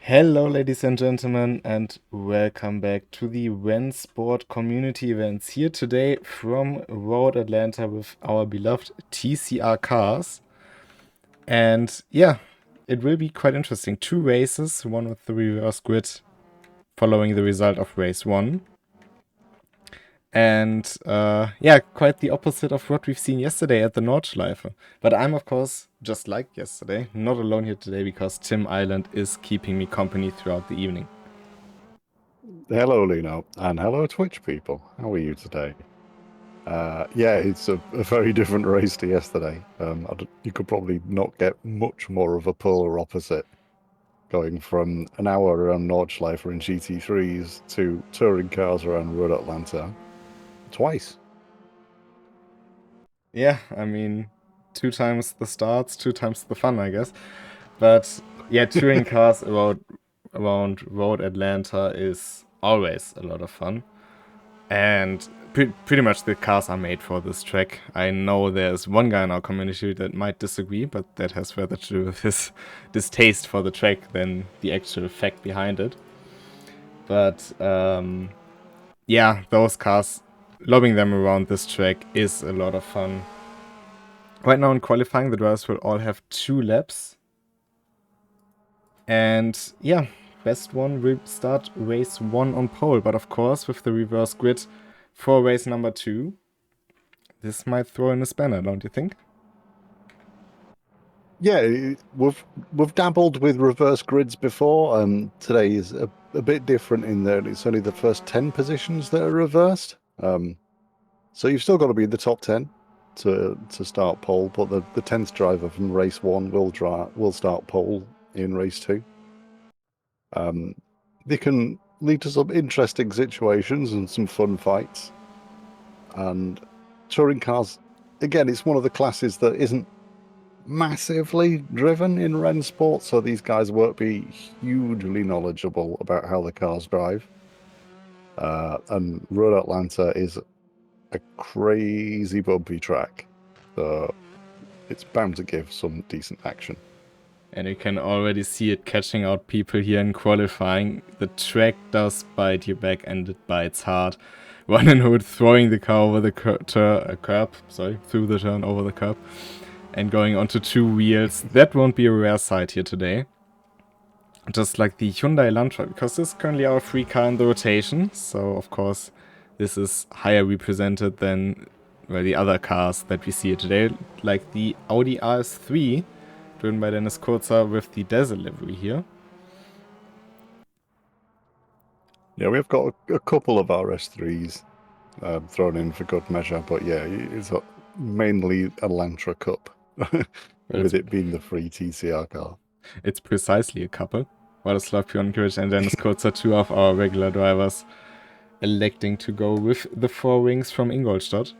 Hello, ladies and gentlemen, and welcome back to the RENNSPORT community events here today from Road Atlanta with our beloved TCR cars. And yeah, it will be quite interesting. Two races, one with the reverse grid following the result of race one. And yeah, quite the opposite of what we've seen yesterday at the Nordschleife. But I'm, of course, just like yesterday, not alone here today because Tim Island is keeping me company throughout the evening. Hello, Lino, and hello, Twitch people. How are you today? Yeah, it's a very different race to yesterday. You could probably not get much more of a polar opposite going from an hour around Nordschleife in GT3s to touring cars around Road Atlanta twice. Yeah, I mean, two times the starts, two times the fun, I guess. But yeah, touring cars around Road Atlanta is always a lot of fun. And pretty much the cars are made for this track. I know there's one guy in our community that might disagree, but that has further to do with his distaste for the track than the actual fact behind it. But yeah, those cars, lobbing them around this track is a lot of fun. Right now in qualifying, the drivers will all have 2 laps. And yeah, best one will start race 1 on pole. But of course, with the reverse grid for race number 2, this might throw in a spanner, don't you think? Yeah, we've dabbled with reverse grids before. Today is a bit different in that it's only the first 10 positions that are reversed. So you've still got to be in the top 10 to start pole, but the 10th driver from race 1 will start pole in race 2. They can lead to some interesting situations and some fun fights. And touring cars, again, it's one of the classes that isn't massively driven in RENNSPORT, so these guys won't be hugely knowledgeable about how the cars drive. And Road Atlanta is a crazy bumpy track, so it's bound to give some decent action. And you can already see it catching out people here in qualifying. The track does bite you back and it bites hard. One and Hood throwing the car over the curb, through the turn over the curb. And going onto 2 wheels. That won't be a rare sight here today. Just like the Hyundai Elantra, because this is currently our free car in the rotation. So, of course, this is higher represented than the other cars that we see here today. Like the Audi RS3, driven by Dennis Kurzer with the Dazzle livery here. Yeah, we've got a couple of RS3s thrown in for good measure, but yeah, it's mainly a Lantra Cup, with it being the free TCR car. It's precisely a couple. Władysław Pionkiewicz and Dennis Kurzer, 2 of our regular drivers, electing to go with the 4 wings from Ingolstadt.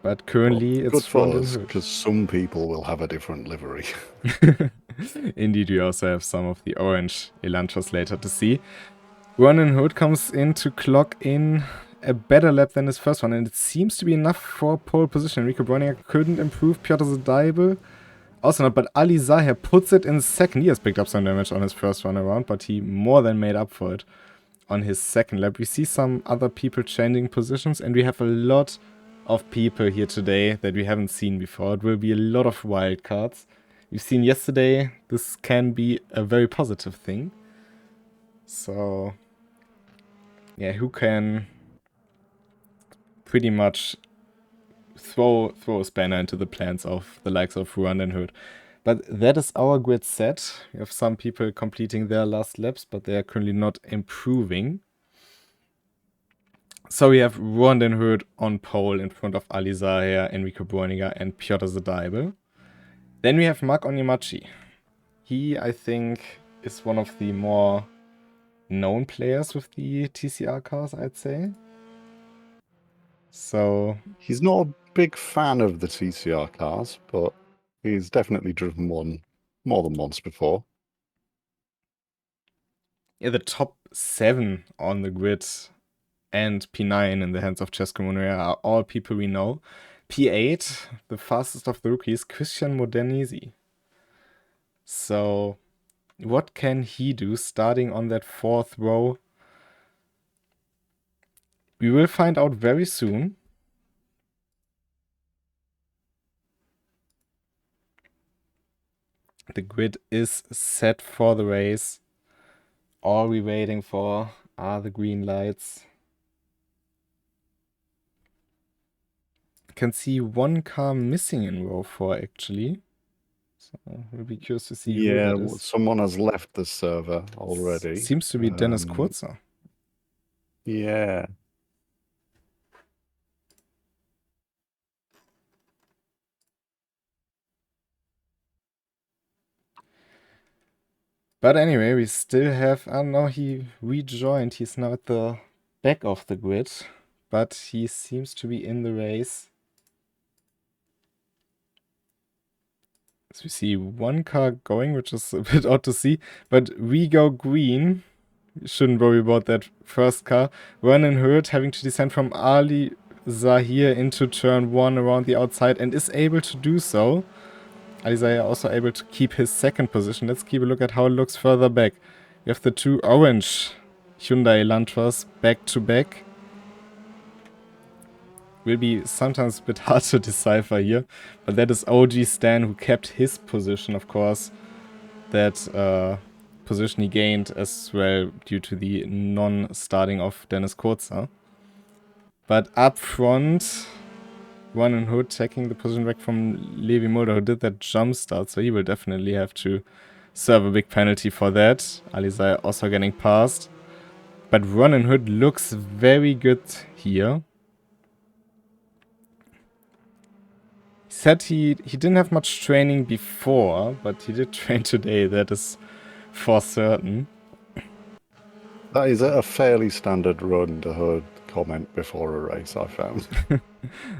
But currently well, it's good for front and us, hood. because some people will have a different livery. Indeed, we also have some of the orange Elantras later to see. Ronan Hood comes in to clock in a better lap than his first one, and it seems to be enough for pole position. Enrico Breuninger couldn't improve. Piotr Zadaibe also not, but Ali Zahir puts it in second. He has picked up some damage on his first run around, but he more than made up for it on his second lap. We see some other people changing positions, and we have a lot of people here today that we haven't seen before. It will be a lot of wildcards. We've seen yesterday, this can be a very positive thing. So, yeah, who can pretty much throw a spanner into the plans of the likes of Ruan and Hood. But that is our grid set. We have some people completing their last laps, but they are currently not improving. So we have Ruan den Hood on pole in front of Ali Zahir, Enrico Breuninger, and Piotr Zadaibe. Then we have Mark Onyemachi. He, I think, is one of the more known players with the TCR cars, I'd say. So He's not a big fan of the TCR cars, but he's definitely driven one more than once before. yeah, the top 7 on the grid and P9 in the hands of Cesco Monreal are all people we know. P8, the fastest of the rookies, Christian Modernisi. So what can he do starting on that 4th row? We will find out very soon. The grid is set for the race. All we're waiting for are the green lights. Can see one car missing in row 4 actually. So we'll be curious to see who that is. Someone has left the server already. Seems to be Dennis Kurzer. Yeah. But anyway, we still have... Oh no, he rejoined. He's now at the back of the grid. But he seems to be in the race. So we see one car going, which is a bit odd to see. But we go green. Shouldn't worry about that first car. Vernon Hurt having to descend from Ali Zahir into turn 1 around the outside and is able to do so. Ali Zahir also able to keep his 2nd position. Let's keep a look at how it looks further back. We have the 2 orange Hyundai Elantras back to back. Will be sometimes a bit hard to decipher here. But that is OG Stan who kept his position, of course. That position he gained as well due to the non-starting of Dennis Kurzer. But up front, Vernon Hood taking the position back from Levi Mulder, who did that jump start, so he will definitely have to serve a big penalty for that. Ali Zahir also getting past. But Vernon Hood looks very good here. He said he didn't have much training before, but he did train today, that is for certain. That is a fairly standard run to Hood comment before a race, I found.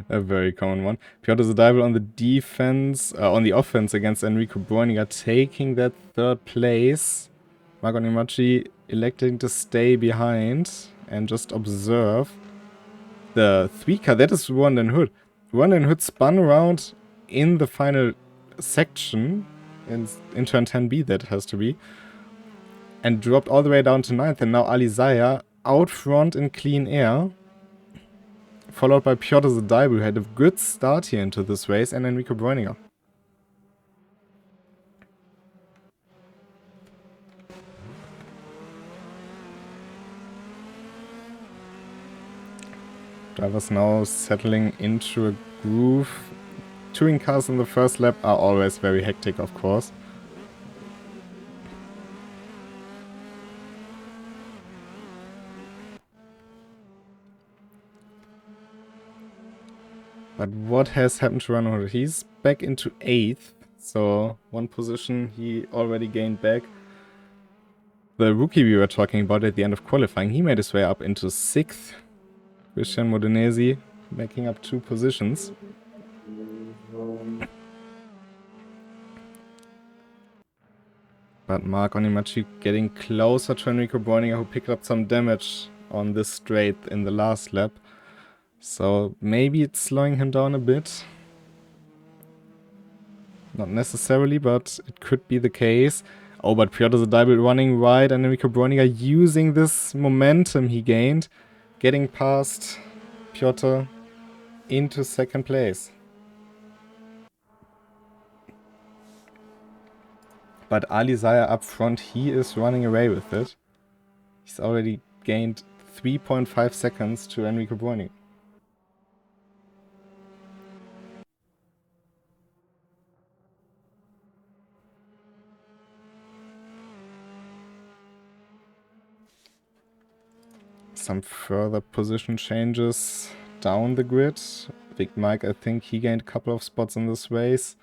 A very common one. Piotr Zadybal on the defense, on the offense against Enrico Bräuninger, taking that 3rd place. Marco Nimachi electing to stay behind and just observe. The 3 car, that is Vernon Hood. Vernon Hood spun around in the final section, in turn 10B that has to be, and dropped all the way down to 9th, and now Ali Zahir out front in clean air, followed by Piotr Zadybal, who had a good start here into this race, and Enrico Bräuninger. Drivers now settling into a groove. Touring cars in the first lap are always very hectic, of course. But what has happened to Vernon? He's back into 8th, so 1 position he already gained back. The rookie we were talking about at the end of qualifying, he made his way up into 6th. Christian Modenesi making up 2 positions. But Mark Onimachi getting closer to Enrico Bräuninger, who picked up some damage on this straight in the last lap. So maybe it's slowing him down a bit. Not necessarily, but it could be the case. Oh, but Piotr Zadybal running wide and Enrico Bräuninger using this momentum he gained, getting past Piotr into 2nd place. But Ali Zahir up front, he is running away with it. He's already gained 3.5 seconds to Enrico Bräuninger. Some further position changes down the grid. Big Mike, I think he gained a couple of spots in this race.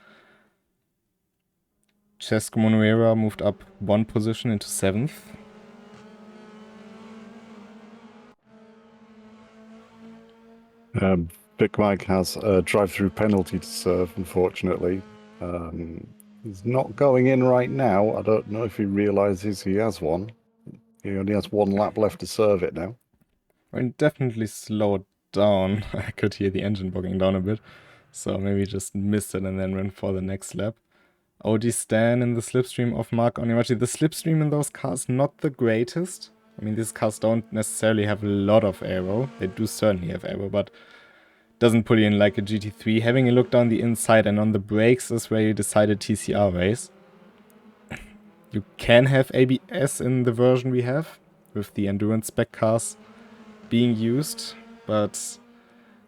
Cesco Monuera moved up 1 position into 7th. Big Mike has a drive-through penalty to serve, unfortunately. He's not going in right now. I don't know if he realizes he has one. He only has 1 lap left to serve it now. Well, definitely slowed down. I could hear the engine bogging down a bit. So maybe just missed it and then went for the next lap. OD Stan in the slipstream of Mark Onimachi. The slipstream in those cars not the greatest. I mean, these cars don't necessarily have a lot of aero. They do certainly have aero, but doesn't put you in like a GT3. Having a look down the inside and on the brakes is where you decided TCR race. You can have ABS in the version we have, with the endurance spec cars being used, but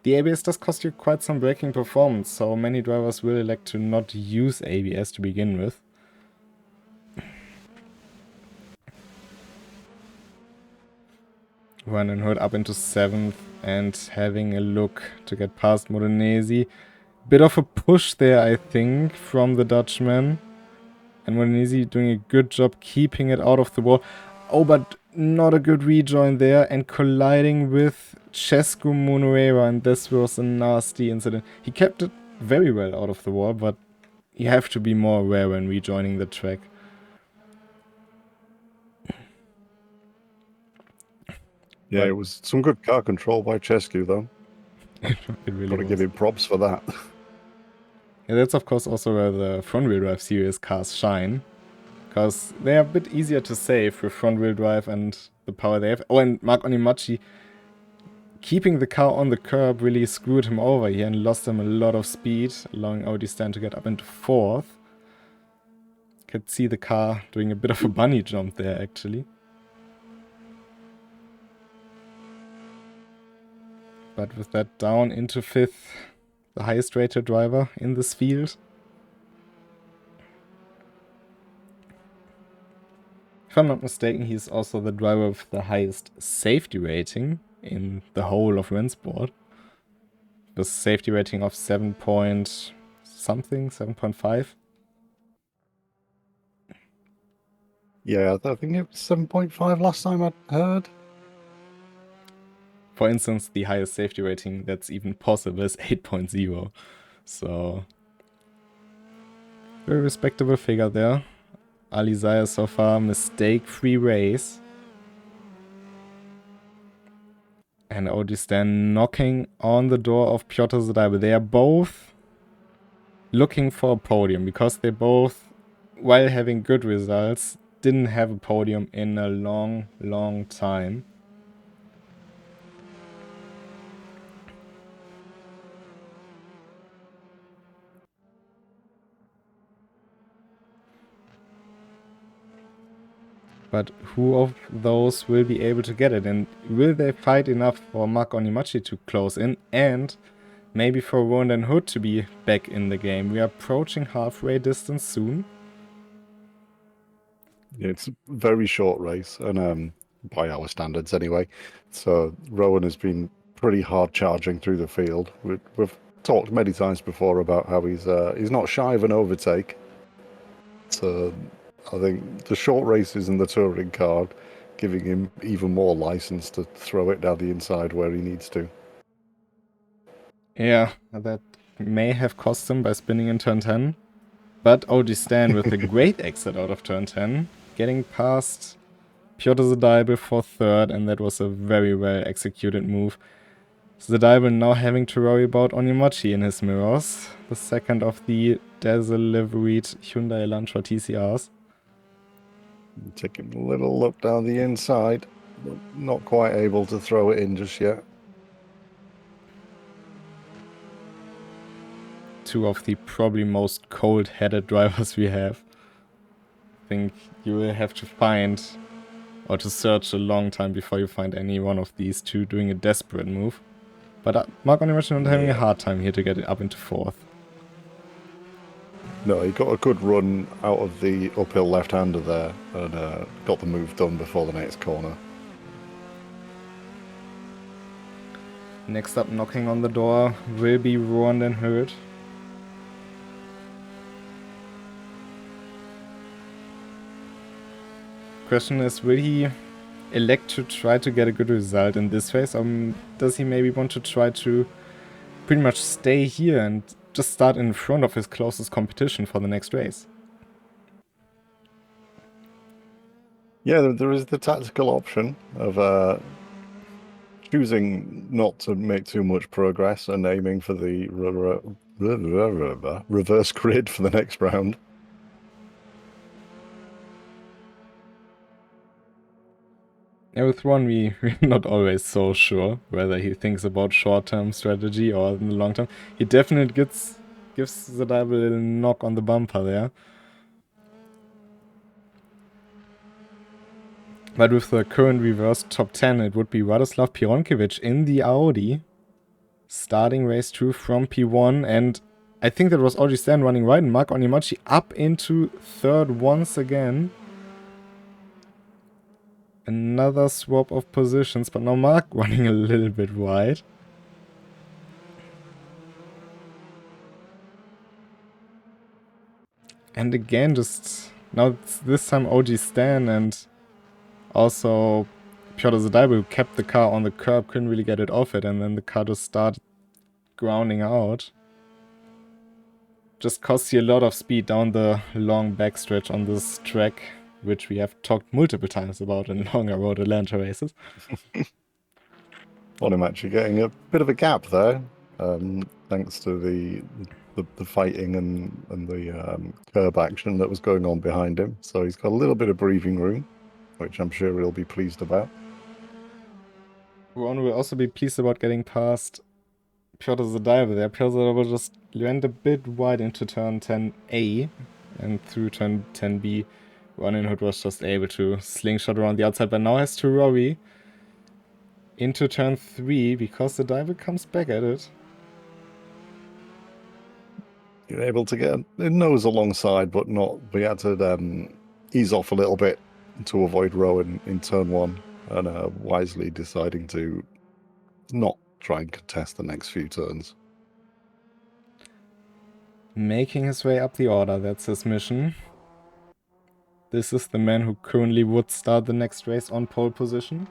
the ABS does cost you quite some braking performance, so many drivers will elect to not use ABS to begin with. Running Hood up into 7th and having a look to get past Modenese. Bit of a push there, I think, from the Dutchman. And Modenese doing a good job keeping it out of the wall. Oh, but not a good rejoin there and colliding with Chesco Monuera, and this was a nasty incident. He kept it very well out of the wall, but you have to be more aware when rejoining the track. Yeah, But it was some good car control by Chescu, though. it really Got to give him props for that. Yeah, that's of course also where the front-wheel drive series cars shine. Because they are a bit easier to save with front-wheel drive and the power they have. Oh, and Mark Onimachi keeping the car on the curb really screwed him over here and lost him a lot of speed, allowing OD Stan to get up into 4th. Could see the car doing a bit of a bunny jump there, actually. But with that down into 5th, the highest rated driver in this field. If I'm not mistaken, he's also the driver with the highest safety rating in the whole of RENNSPORT. The safety rating of 7 point something, 7.5. Yeah, I think it was 7.5 last time I heard. For instance, the highest safety rating that's even possible is 8.0. So, very respectable figure there. Alizaya so far, mistake-free race. And OD Stan knocking on the door of Piotr Zadaiba. They are both looking for a podium, because they both, while having good results, didn't have a podium in a long, long time. But who of those will be able to get it? And will they fight enough for Mark Onimachi to close in? And maybe for Ronan Hood to be back in the game. We are approaching halfway distance soon. Yeah, it's a very short race, and by our standards anyway. So Rowan has been pretty hard charging through the field. We've talked many times before about how he's not shy of an overtake. So I think the short races in the touring car giving him even more license to throw it down the inside where he needs to. Yeah, that may have cost him by spinning in turn 10. But OD Stan with a great exit out of turn 10, getting past Piotr Zadaiba for 3rd, and that was a very well executed move. Zadaiba now having to worry about Onimachi in his mirrors, the second of the Dazzle-liveried Hyundai Elantra TCRs. Taking a little look down the inside, but not quite able to throw it in just yet. Two of the probably most cold-headed drivers we have. I think you will have to find, or to search a long time before you find any one of these two doing a desperate move. But Mark Onimachi not having a hard time here to get it up into 4th. No, he got a good run out of the uphill left-hander there and got the move done before the next corner. Next up, knocking on the door, will be Ronan Hood. Question is, will he elect to try to get a good result in this race, or does he maybe want to try to pretty much stay here and just start in front of his closest competition for the next race? Yeah, there is the tactical option of choosing not to make too much progress and aiming for the reverse grid for the next round. Yeah, with one, we're not always so sure whether he thinks about short-term strategy or in the long term. He definitely gives the Dive a little knock on the bumper there. But with the current reverse top 10, it would be Radoslav Pironkovic in the Audi. Starting race 2 from P1, and I think that was Audi Stan running right, and Mark Onimachi up into third once again. Another swap of positions, but now Mark running a little bit wide. And again, just now it's this time OG Stan and also Piotr Zadaiba, who kept the car on the curb, couldn't really get it off it, and then the car just started grounding out. Just costs you a lot of speed down the long backstretch on this track, which we have talked multiple times about in longer road Atlanta races. Onimachi getting a bit of a gap there, thanks to the fighting and the curb action that was going on behind him. So he's got a little bit of breathing room, which I'm sure he'll be pleased about. Ron will also be pleased about getting past Piotr Zadaiba there. Piotr Zadaiba just went a bit wide into turn 10A and through turn 10B. Ronin Hood was just able to slingshot around the outside, but now has to worry into turn 3 because the diver comes back at it. You're able to get a nose alongside, but we had to ease off a little bit to avoid Rowan in turn 1, and wisely deciding to not try and contest the next few turns. Making his way up the order, that's his mission. This is the man who currently would start the next race on pole position.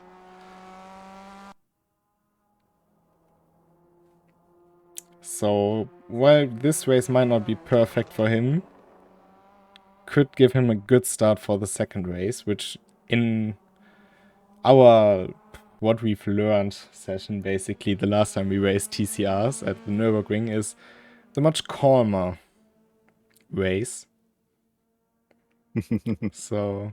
So, while this race might not be perfect for him, could give him a good start for the second race, which in our what we've learned session, basically the last time we raced TCRs at the Nürburgring, is the much calmer race. So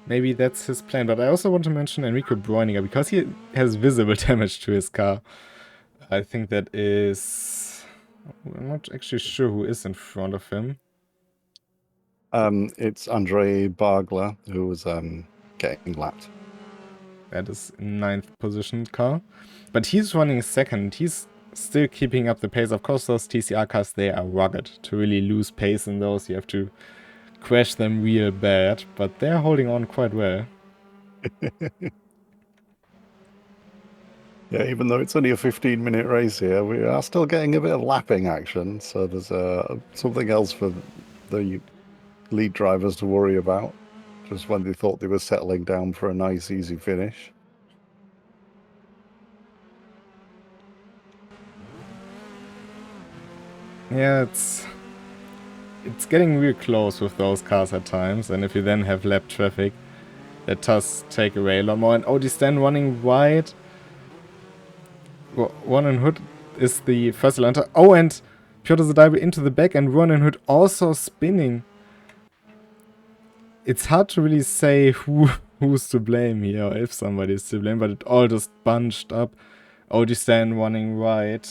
maybe that's his plan. But I also want to mention Enrico Bräuninger, because he has visible damage to his car. I think that is... I'm not actually sure who is in front of him. It's Andrei Bargler, who was getting lapped. That is 9th position car. But he's running second. He's still keeping up the pace. Of course, those TCR cars, they are rugged. To really lose pace in those, you have to crash them real bad. But they're holding on quite well. Yeah, even though it's only a 15-minute race here, we are still getting a bit of lapping action. So there's something else for the lead drivers to worry about, just when they thought they were settling down for a nice, easy finish. Yeah, it's getting real close with those cars at times. And if you then have lap traffic, that does take away a lot more. And Audi Stan running wide. Ronin Hood is the first Atlanta. Oh, and Piotr Zadaiba into the back, and Ronin Hood also spinning. It's hard to really say who's to blame here, or if somebody's to blame, but it all just bunched up. Audi Stan running right,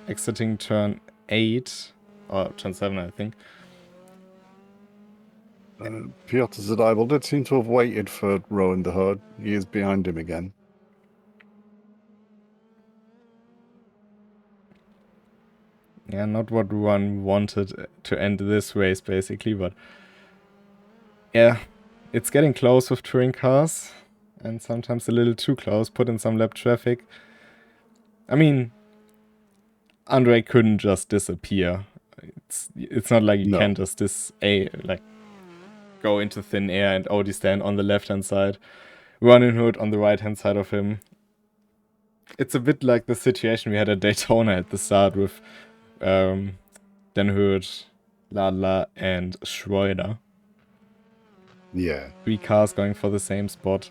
exiting turn 8, or turn 7, I think. Piotr Zadaiba did seem to have waited for Rowan the Hood. He is behind him again. Yeah, not what one wanted to end this race, basically, but yeah, it's getting close with touring cars, and sometimes a little too close, put in some lap traffic. I mean, Andre couldn't just disappear. It's not like you can just go into thin air and Audi Stan on the left-hand side, Ronin Hood on the right-hand side of him. It's a bit like the situation we had at Daytona at the start with Den Hood, Ladler, and Schroeder. Yeah. 3 cars going for the same spot.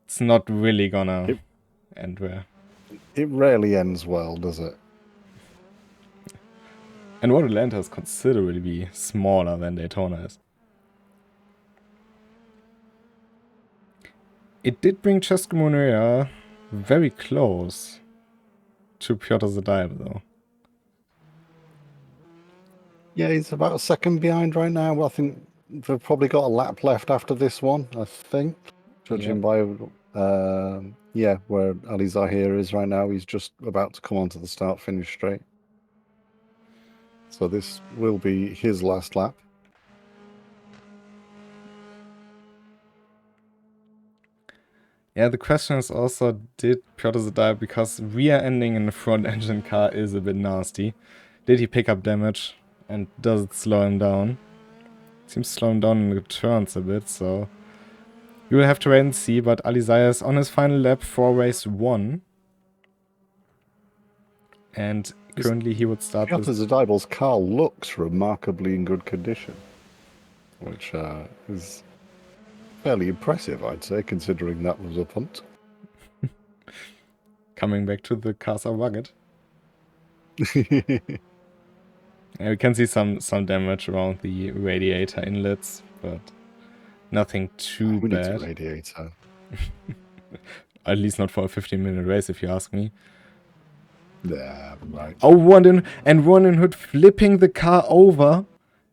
It's not really gonna end well. It rarely ends well, does it? And Road Atlanta is considerably smaller than Daytona is. It did bring Cesco Monera very close to Piotr Zadaev, though. Yeah, he's about a second behind right now. I think they've probably got a lap left after this one, I think. Judging by, yeah, where Ali Zahir is right now, he's just about to come onto the start-finish straight. So this will be his last lap. Yeah, the question is also, did Piotr Zadaev, because rear ending in the front engine car is a bit nasty, did he pick up damage and does it slow him down? Seems to slow him down in the turns a bit, so you will have to wait and see. But Ali Zahir is on his final lap for race 1. And currently he would start Piotr Zadaev's car looks remarkably in good condition, which is fairly impressive, I'd say, considering that was a punt. Coming back to the cars are rugged. Yeah, we can see some damage around the radiator inlets, but nothing too we bad. need a radiator. At least not for a 15-minute race, if you ask me. Yeah, right. Oh, Ronin Hood flipping the car over,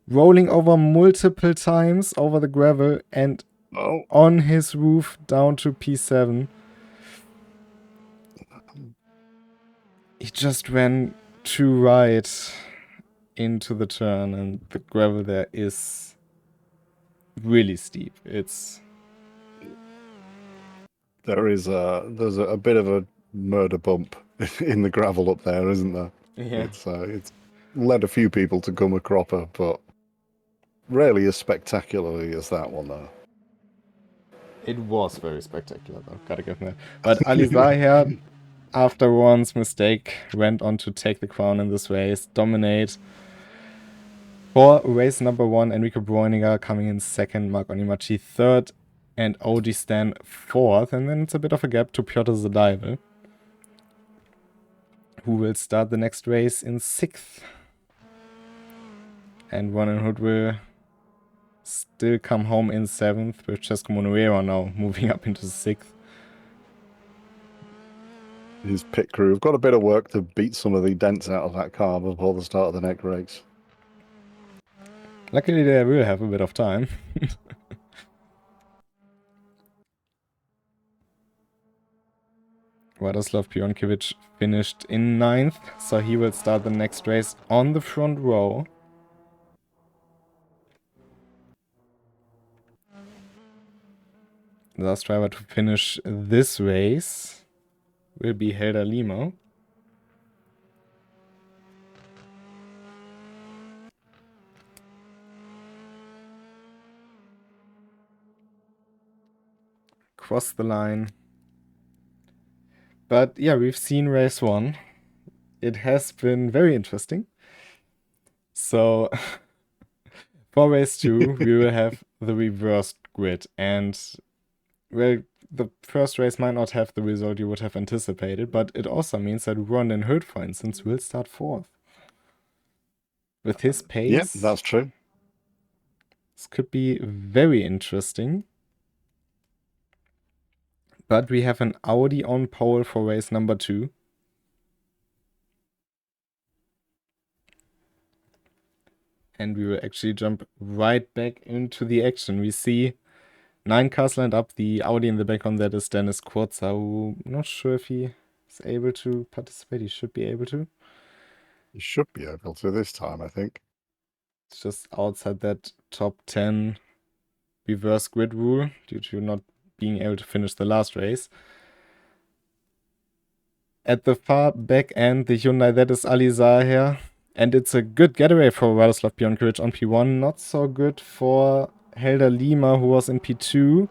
rolling over multiple times over the gravel and on his roof down to P7. He just ran too right into the turn, and the gravel there is really steep. There's a bit of a murder bump in the gravel up there, isn't there? Yeah. It's led a few people to gum a cropper, but rarely as spectacularly as that one, though. It was very spectacular, though. Gotta give him that. But Ali Zahir, after Ron's mistake, went on to take the crown in this race, dominate. For race number 1, Enrico Bräuninger coming in 2nd, Marc Onimachi 3rd, and OG Stan 4th. And then it's a bit of a gap to Piotr Zadaev, who will start the next race in 6th. And Ronin Hood will still come home in 7th, with Cesco Monera now moving up into 6th. His pit crew have got a bit of work to beat some of the dents out of that car before the start of the next race. Luckily they will have a bit of time. Radoslav Pionkiewicz finished in 9th, so he will start the next race on the front row. The last driver to finish this race will be Helder Lima. Cross the line. But yeah, we've seen race 1. It has been very interesting. So for race 2, we will have the reversed grid. And well, the first race might not have the result you would have anticipated, but it also means that Ronin Hood, for instance, will start 4th. With his pace. Yep, that's true. This could be very interesting. But we have an Audi on pole for race number 2. And we will actually jump right back into the action. We see 9 cars lined up. The Audi in the back on that is Dennis Kurzer, who I'm not sure if he is able to participate. He should be able to. He should be able to this time, I think. It's just outside that top 10 reverse grid rule due to not being able to finish the last race. At the far back end, the Hyundai, that is Ali Zahir. And it's a good getaway for Radoslav Pionkiewicz on P1. Not so good for Helder Lima, who was in P2.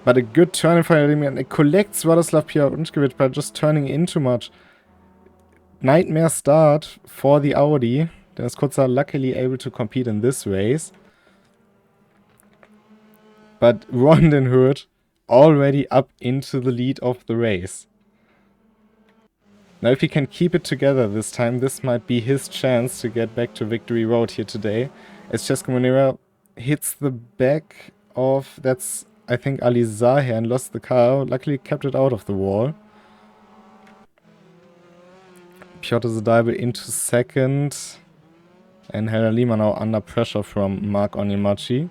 But a good turn for Helder Lima. And it collects Radoslav Pionkiewicz by just turning in too much. Nightmare start for the Audi. Dennis Kurzer luckily able to compete in this race. But Ronin Hood already up into the lead of the race. Now if he can keep it together this time, this might be his chance to get back to victory road here today. As Cesco Monera hits the back of, that's I think, Ali Zahir and lost the car. Luckily kept it out of the wall. Piotr Zadaibe into second. And Helder Lima now under pressure from Mark Onyemachi.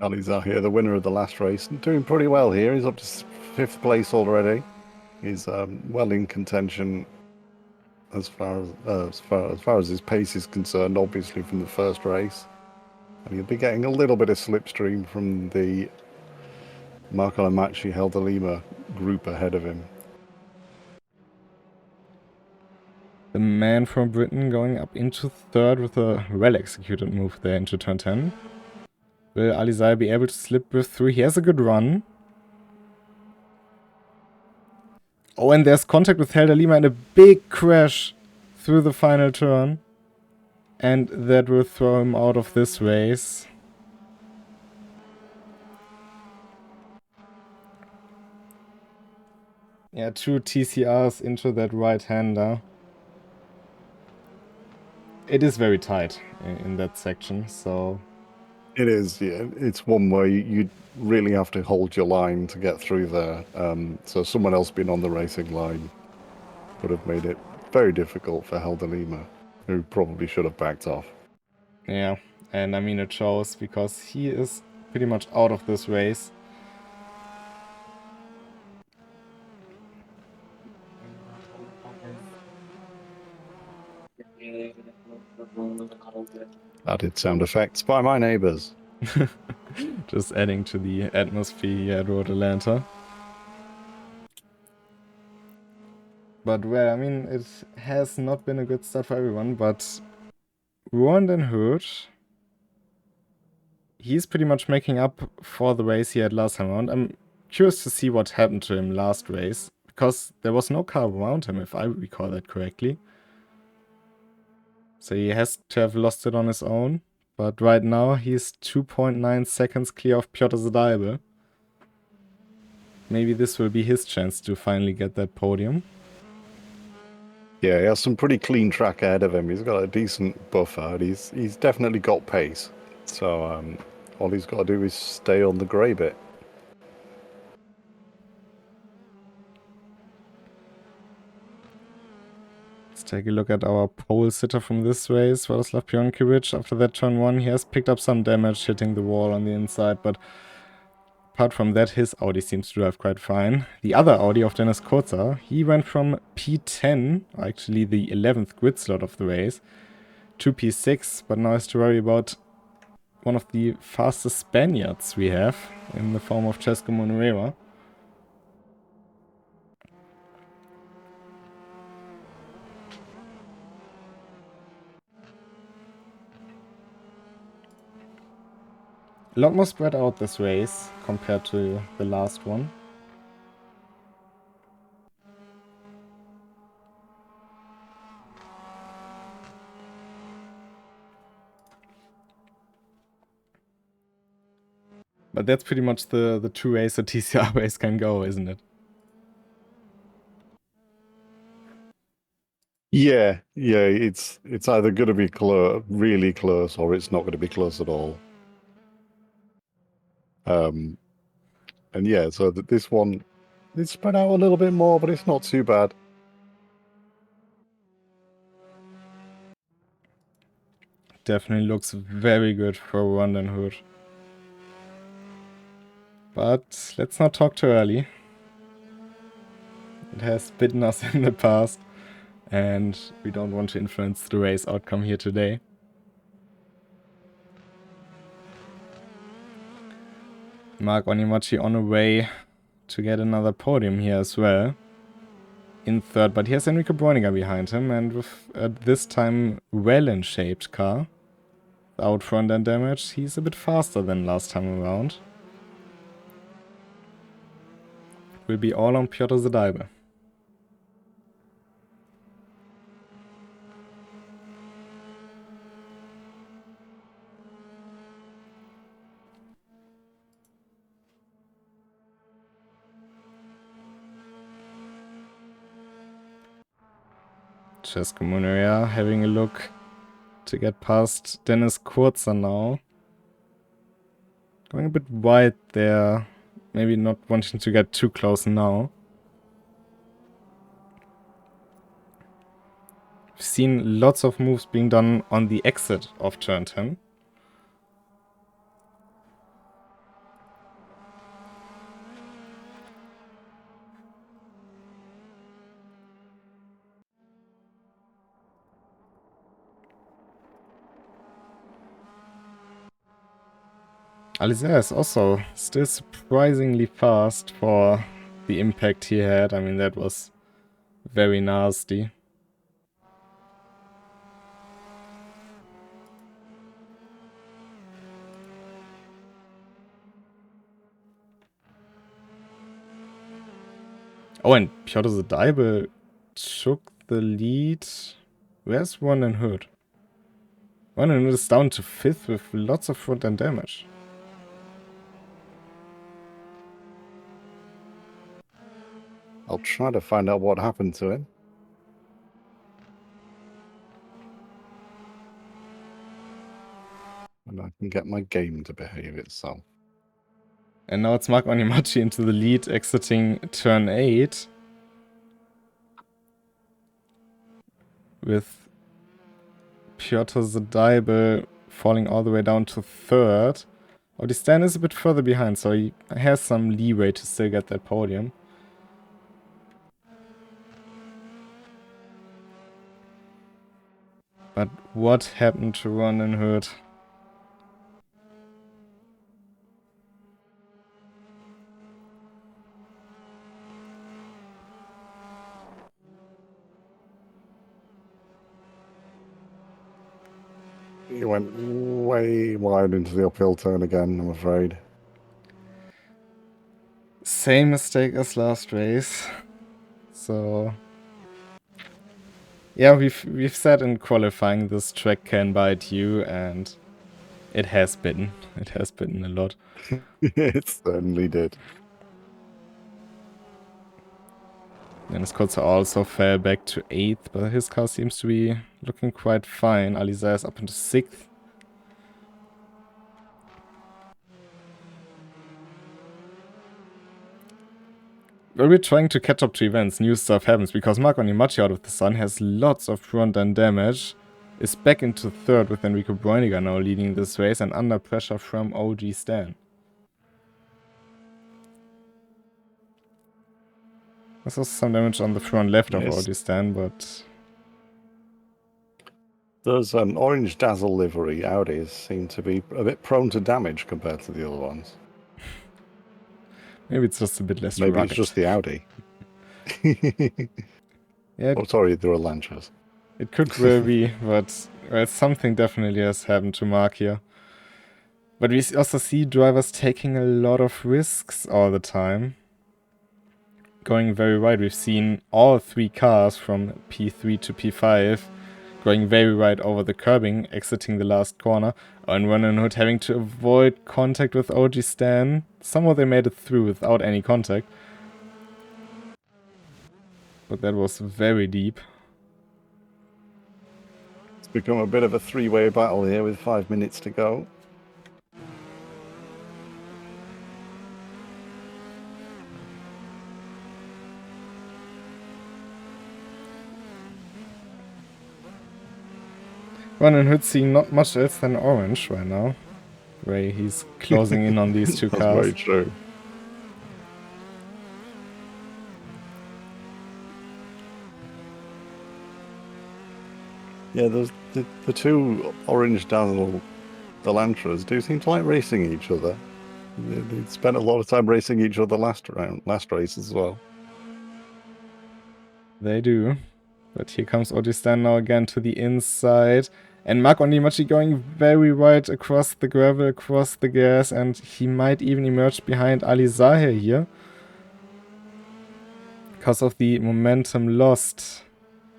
Ali Zahir, the winner of the last race, doing pretty well here. He's up to 5th place already. He's well in contention as far as his pace is concerned, obviously from the first race. And he'll be getting a little bit of slipstream from the Mark Onyemachi Helder Lima group ahead of him. The man from Britain going up into third with a well-executed move there into turn 10. Will Ali Zahir be able to slip with through? He has a good run. Oh, and there's contact with Helder Lima and a big crash through the final turn. And that will throw him out of this race. Yeah, 2 TCRs into that right-hander. It is very tight in that section, so... It is, yeah. It's one where you really have to hold your line to get through there. So someone else being on the racing line would have made it very difficult for Helder Lima, who probably should have backed off. Yeah, and I mean it shows because he is pretty much out of this race. Added sound effects by my neighbors. Just adding to the atmosphere here at Road Atlanta. But well, I mean, it has not been a good start for everyone, but Rowan Den Hood, he's pretty much making up for the race he had last time around. I'm curious to see what happened to him last race, because there was no car around him, if I recall that correctly. So he has to have lost it on his own. But right now, he's 2.9 seconds clear of Piotr Zadaibe. Maybe this will be his chance to finally get that podium. Yeah, he has some pretty clean track ahead of him. He's got a decent buffer. He's definitely got pace. So all he's got to do is stay on the grey bit. Let's take a look at our pole sitter from this race, Vladislav Pionkiewicz. After that turn 1, he has picked up some damage hitting the wall on the inside, but apart from that, his Audi seems to drive quite fine. The other Audi of Dennis Kurzer, he went from P10, actually the 11th grid slot of the race, to P6, but now has to worry about one of the fastest Spaniards we have, in the form of Cesco Monuera. A lot more spread out this race compared to the last one. But that's pretty much the two ways a TCR race can go, isn't it? Yeah, it's either going to be really close, or it's not going to be close at all. And yeah, so this one, it's spread out a little bit more, but it's not too bad. Definitely looks very good for Rowan Den Hood. But let's not talk too early. It has bitten us in the past, and we don't want to influence the race outcome here today. Mark Onyemachi on a way to get another podium here as well. In third, but he has Enrico Bräuninger behind him, and with this time well-in-shaped car, without front-end damage, he's a bit faster than last time around. Will be all on Piotr Zadaibe. Cesco Monuera having a look to get past Dennis Kurzer now. Going a bit wide there. Maybe not wanting to get too close now. We've seen lots of moves being done on the exit of turn 10. Alizé is also still surprisingly fast for the impact he had. I mean, that was very nasty. Oh, and Piotr Zadaibe took the lead. Where's One and Hood? One and Hood is down to 5th with lots of front-end damage. I'll try to find out what happened to him. And I can get my game to behave itself. And now it's Mark Onimachi into the lead, exiting turn 8. With Piotr Zadaibe falling all the way down to 3rd. Odistan is a bit further behind, so he has some leeway to still get that podium. But what happened to Ron and Hood? He went way wide into the uphill turn again, I'm afraid. Same mistake as last race. So yeah, we've said in qualifying this track can bite you, and it has bitten. It has bitten a lot. It certainly did. Dennis Kurzer also fell back to 8th, but his car seems to be looking quite fine. Alizé is up into 6th. When we're trying to catch up to events, new stuff happens, because Mark Onimachi out of the sun has lots of front-end damage, is back into 3rd with Enrico Bräuniger now leading this race and under pressure from OG Stan. There's also some damage on the front left of OG Stan, but... Those orange Dazzle livery Audis seem to be a bit prone to damage compared to the other ones. Maybe it's just a bit less Maybe rugged. it's just the Audi. Yeah, oh, sorry, there are Lancias. It could well be, but well, something definitely has happened to Mark here. But we also see drivers taking a lot of risks all the time. Going very wide. We've seen all 3 cars from P3 to P5 going very wide over the curbing, exiting the last corner, and Ron and Hood having to avoid contact with OG Stan. Somehow they made it through without any contact. But that was very deep. It's become a bit of a 3-way battle here with 5 minutes to go. Ron and Hood seeing not much else than orange right now. Where he's closing in on these 2 That's cars. very true. Yeah, the 2 orange Dazzle Elantras do seem to like racing each other. They spent a lot of time racing each other last race as well. They do. But here comes Odistan now again to the inside. And Mark Onimachi going very wide across the gravel, across the gas, and he might even emerge behind Ali Zahir here. Because of the momentum lost.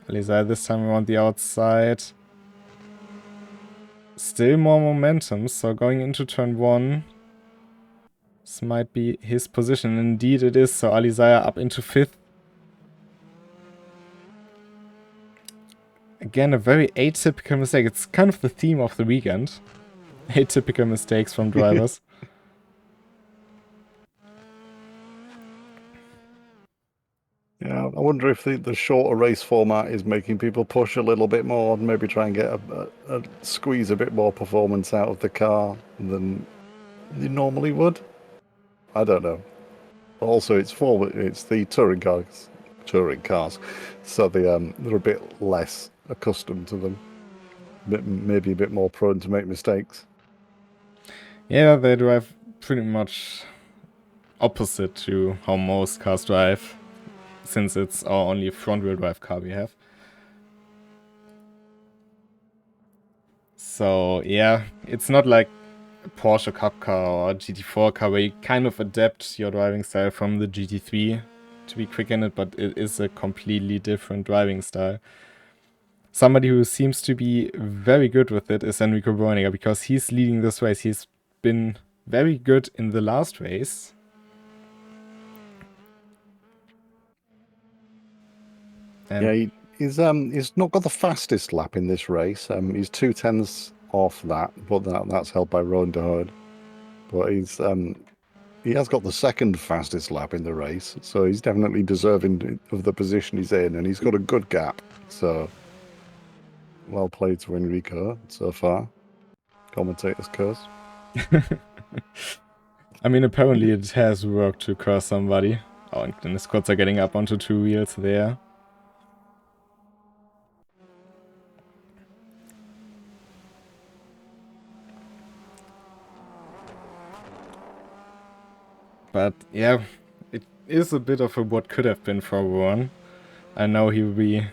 Ali Zahir this time around the outside. Still more momentum, so going into turn 1. This might be his position. Indeed it is, so Ali Zahir up into 5th. again, a very atypical mistake. It's kind of the theme of the weekend. Atypical mistakes from drivers. Yeah, I wonder if the shorter race format is making people push a little bit more and maybe try and get a squeeze a bit more performance out of the car than you normally would. I don't know. Also, it's the touring cars, so they're a bit less accustomed to them, maybe a bit more prone to make mistakes. Yeah, they drive pretty much opposite to how most cars drive, since it's our only front-wheel drive car we have. So yeah, it's not like a Porsche Cup car or a GT4 car where you kind of adapt your driving style from the GT3 to be quick in it, but it is a completely different driving style. Somebody who seems to be very good with it is Enrico Breuninger, because he's leading this race. He's been very good in the last race. And yeah, he's not got the fastest lap in this race. He's 2/10 off that, but that's held by Rowan de Hood. But he has got the second fastest lap in the race, so he's definitely deserving of the position he's in, and he's got a good gap. So well played to Enrico so far. Commentator's curse. I mean, apparently it has worked to curse somebody. Oh, and then the squads are getting up onto 2 wheels there. But yeah, it is a bit of a what could have been for Warren. I know he will be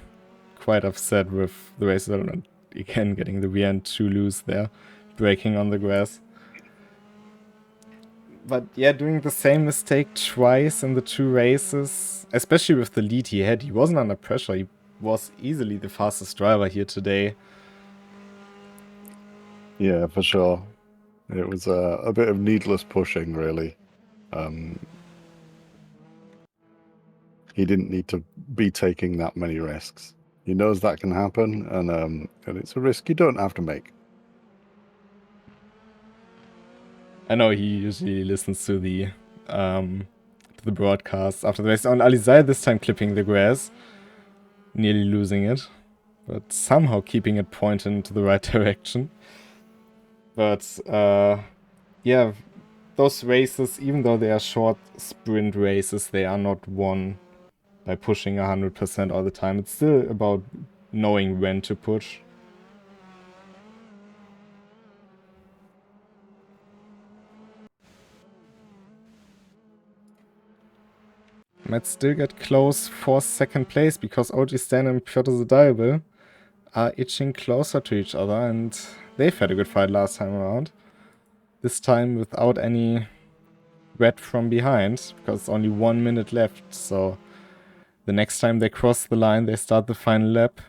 quite upset with the race element. Again, getting the rear end too loose there, braking on the grass. But yeah, doing the same mistake twice in the 2 races, especially with the lead he had. He wasn't under pressure. He was easily the fastest driver here today. Yeah, for sure. It was a bit of needless pushing, really. He didn't need to be taking that many risks. He knows that can happen, and it's a risk you don't have to make. I know he usually listens to the broadcast after the race. On Alizai this time clipping the grass, nearly losing it, but somehow keeping it pointed into the right direction. But yeah, those races, even though they are short sprint races, they are not won by pushing 100% all the time. It's still about knowing when to push. Might still get close for second place, because OG Stan and Piotr Zadaible are itching closer to each other, and they've had a good fight last time around. This time without any red from behind, because it's only 1 minute left, so the next time they cross the line, they start the final lap.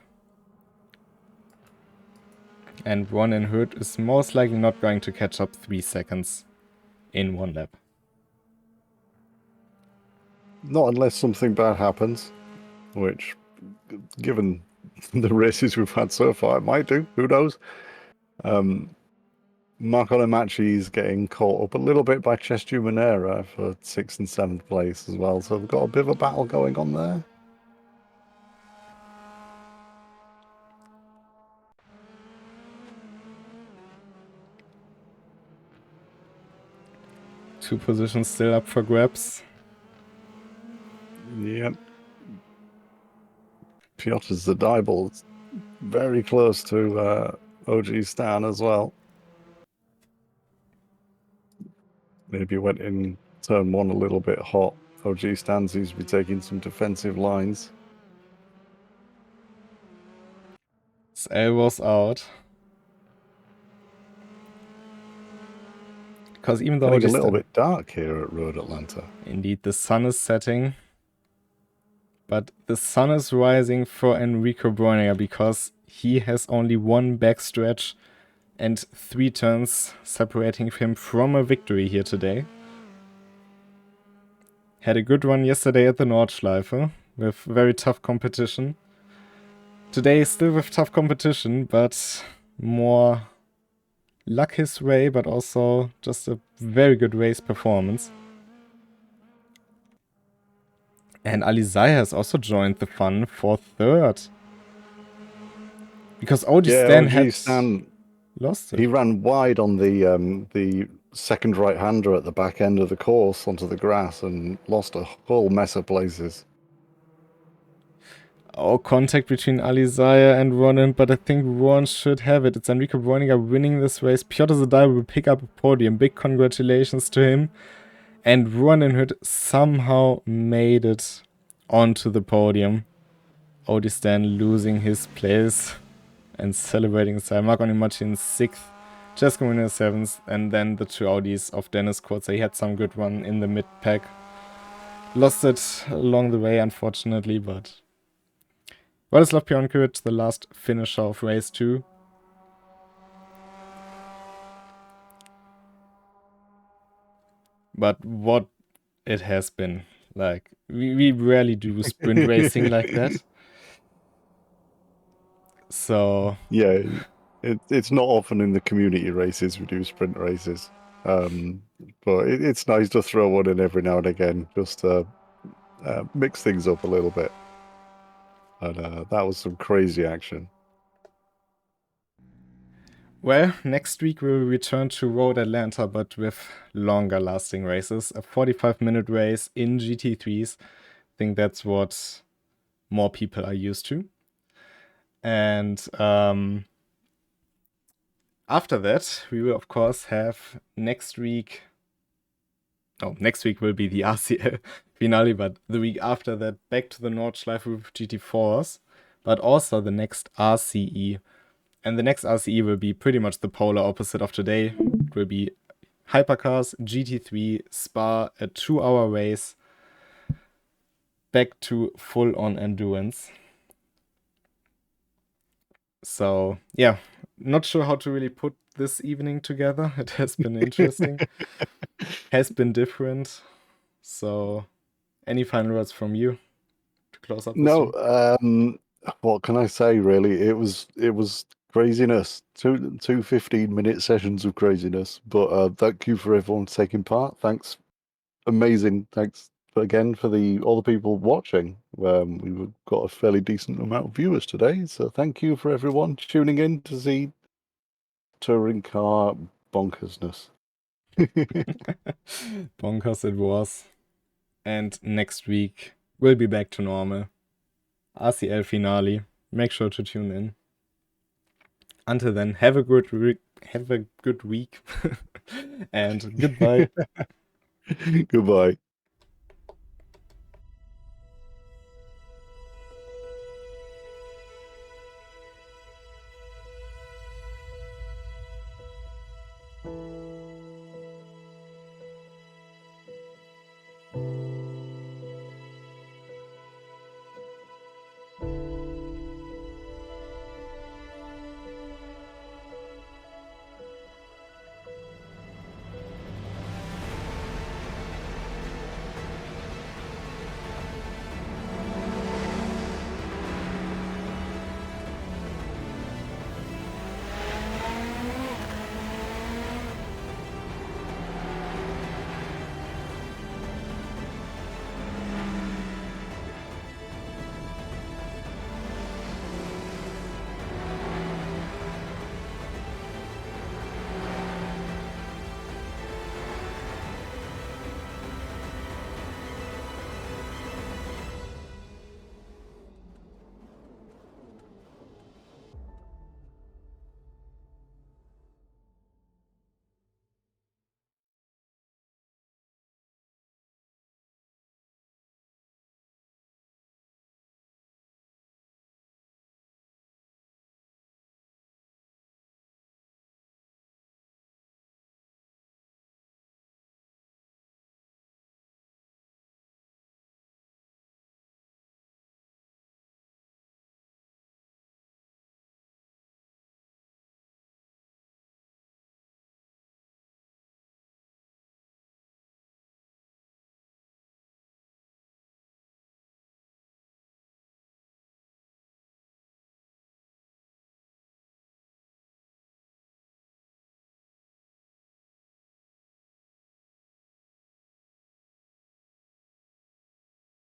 And Ron and Hood is most likely not going to catch up 3 seconds in 1 lap. Not unless something bad happens, which, given the races we've had so far, it might do. Who knows? Marco Lemachi is getting caught up a little bit by Chestu Monera for 6th and 7th place as well, so we've got a bit of a battle going on there. Two positions still up for grabs. Yep. Piotr Zadaible is very close to OG Stan as well. Maybe went in turn 1 a little bit hot. OG Stan seems to be taking some defensive lines. His elbows out. Because even though it's a little bit dark here at Road Atlanta. Indeed, the sun is setting. But the sun is rising for Enrico Breuninger, because he has only 1 backstretch and 3 turns separating him from a victory here today. Had a good run yesterday at the Nordschleife with very tough competition. Today still with tough competition, but more luck his way, but also just a very good race performance. And Alizaya has also joined the fun for third. Because OG Stan had lost it. He ran wide on the second right-hander at the back end of the course onto the grass and lost a whole mess of places. Oh, contact between Alizaya and Ronan, but I think Ron should have it. It's Enrico Breuninger winning this race. Piotr Zadai will pick up a podium. Big congratulations to him. And Ronan Hood somehow made it onto the podium. OD Stan losing his place and celebrating style. Marco Animachi in 6th. Jesco in 7th. And then the two Audis of Dennis Kurzer. He had some good one in the mid-pack. Lost it along the way, unfortunately, but... Władysław Pionkiewicz, the last finisher of race 2. But what it has been. Like, we rarely do sprint racing like that. So... Yeah, it's not often in the community races we do sprint races. But it's nice to throw one in every now and again, just to mix things up a little bit. And that was some crazy action. Well, next week we'll return to Road Atlanta, but with longer lasting races. A 45-minute race in GT3s. I think that's what more people are used to. And after that, we will, of course, have next week... Oh, next week will be the RCL finale, but the week after that, back to the Nordschleife with GT4s, but also the next RCE. And the next RCE will be pretty much the polar opposite of today. It will be Hypercars, GT3, Spa, a 2-hour race, back to full-on endurance. So, yeah, not sure how to really put this evening together. It has been interesting. Has been different. So, any final words from you to close up this No, what can I say, really? It was craziness. Two 15-minute sessions of craziness. But thank you for everyone taking part. Thanks. Amazing. Thanks again for all the people watching. We've got a fairly decent amount of viewers today, so thank you for everyone tuning in to see touring car bonkersness. Bonkers it was. And next week we'll be back to normal. RCL finale. Make sure to tune in. Until then, have a good week. And goodbye. Goodbye.